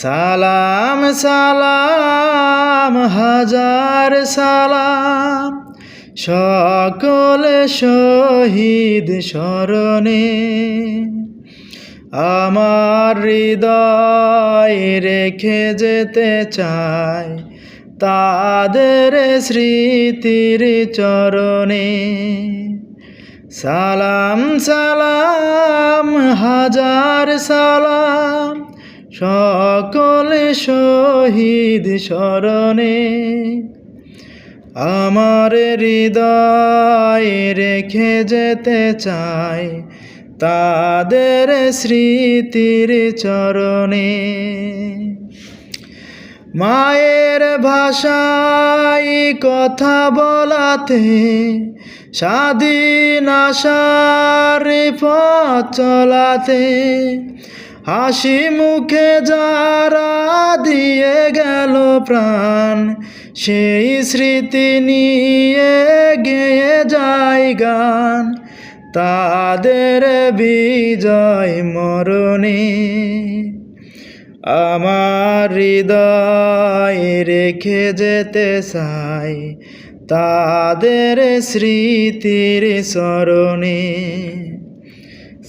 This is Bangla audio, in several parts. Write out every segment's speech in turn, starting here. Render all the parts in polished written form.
সালাম সালাম হাজার সালাম সকল শহীদ স্মরণে। আমার হৃদয় রেখে যেতে চাই তাদের স্মৃতির চরণে। সালাম সালাম হাজার সালাম সকল শহীদ স্মরণে। আমার হৃদয় রেখে যেতে চাই তাদের স্মৃতির চরণে। মায়ের ভাষায় কথা বলাতে স্বাধীন আশার পথ চলাতে, হাসি মুখে যারা দিয়ে গেল প্রাণ, সেই স্মৃতি নিয়ে গেয়ে যায় গান তাদের বিজয় মরণে। আমার হৃদয় রেখে যেতে চাই তাদের স্মৃতির স্মরণে।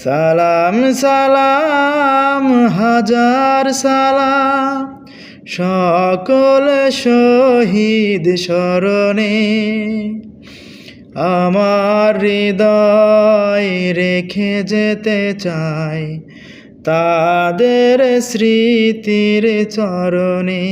সালাম সালাম হাজার সালাম সকল শহীদ স্মরণে। আমার হৃদয় রেখে যেতে চাই তাদের স্মৃতির চরণে।